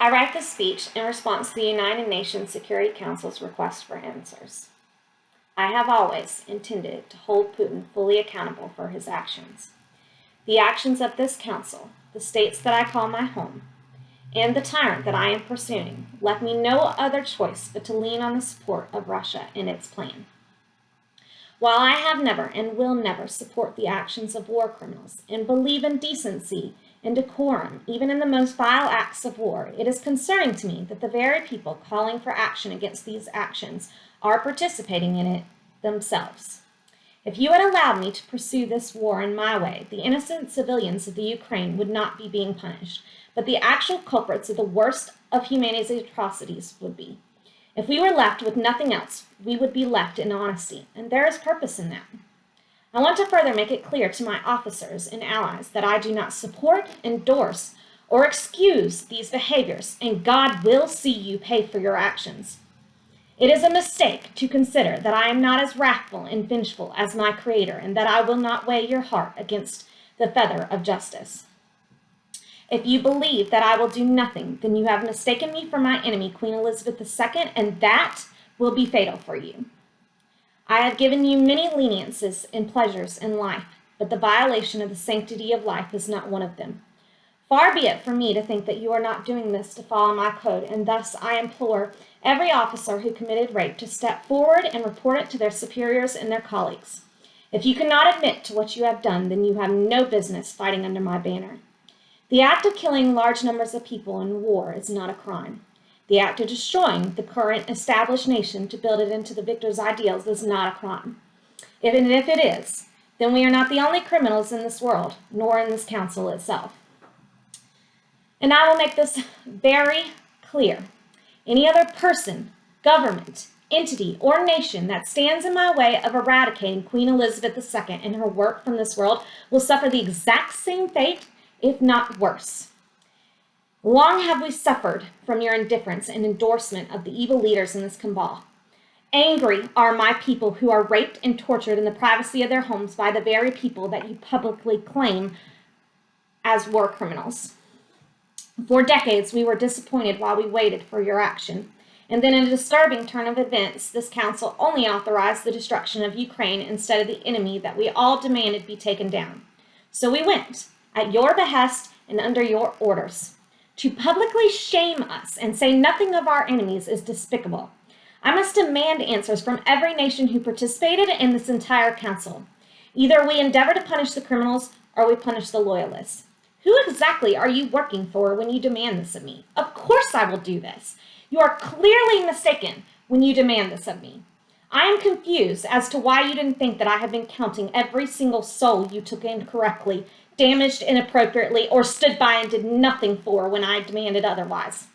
I write this speech in response to the United Nations Security Council's request for answers. I have always intended to hold Putin fully accountable for his actions. The actions of this council, the states that I call my home, and the tyrant that I am pursuing left me no other choice but to lean on the support of Russia in its plan. While I have never and will never support the actions of war criminals and believe in decency and decorum, even in the most vile acts of war, it is concerning to me that the very people calling for action against these actions are participating in it themselves. If you had allowed me to pursue this war in my way, the innocent civilians of the Ukraine would not be being punished, but the actual culprits of the worst of humanity's atrocities would be. If we were left with nothing else, we would be left in honesty, and there is purpose in that. I want to further make it clear to my officers and allies that I do not support, endorse, or excuse these behaviors, and God will see you pay for your actions. It is a mistake to consider that I am not as wrathful and vengeful as my Creator, and that I will not weigh your heart against the feather of justice. If you believe that I will do nothing, then you have mistaken me for my enemy, Queen Elizabeth II, and that will be fatal for you. I have given you many leniencies and pleasures in life, but the violation of the sanctity of life is not one of them. Far be it from me to think that you are not doing this to follow my code, and thus I implore every officer who committed rape to step forward and report it to their superiors and their colleagues. If you cannot admit to what you have done, then you have no business fighting under my banner. The act of killing large numbers of people in war is not a crime. The act of destroying the current established nation to build it into the victor's ideals is not a crime. If it is, then we are not the only criminals in this world, nor in this council itself. And I will make this very clear. Any other person, government, entity, or nation that stands in my way of eradicating Queen Elizabeth II and her work from this world will suffer the exact same fate, if not worse. Long have we suffered from your indifference and endorsement of the evil leaders in this cabal. Angry are my people who are raped and tortured in the privacy of their homes by the very people that you publicly claim as war criminals. For decades, we were disappointed while we waited for your action. And then in a disturbing turn of events, this council only authorized the destruction of Ukraine instead of the enemy that we all demanded be taken down. So we went, at your behest and under your orders. To publicly shame us and say nothing of our enemies is despicable. I must demand answers from every nation who participated in this entire council. Either we endeavor to punish the criminals or we punish the loyalists. Who exactly are you working for when you demand this of me? Of course I will do this. You are clearly mistaken when you demand this of me. I am confused as to why you didn't think that I have been counting every single soul you took incorrectly, damaged inappropriately, or stood by and did nothing for when I demanded otherwise.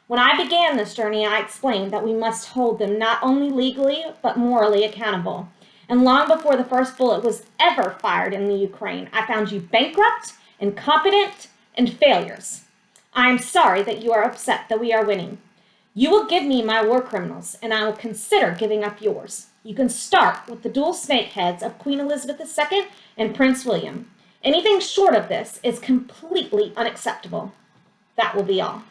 When I began this journey, I explained that we must hold them not only legally, but morally accountable. And long before the first bullet was ever fired in the Ukraine, I found you bankrupt, incompetent, and failures. I am sorry that you are upset that we are winning. You will give me my war criminals, and I will consider giving up yours. You can start with the dual snakeheads of Queen Elizabeth II and Prince William. Anything short of this is completely unacceptable. That will be all.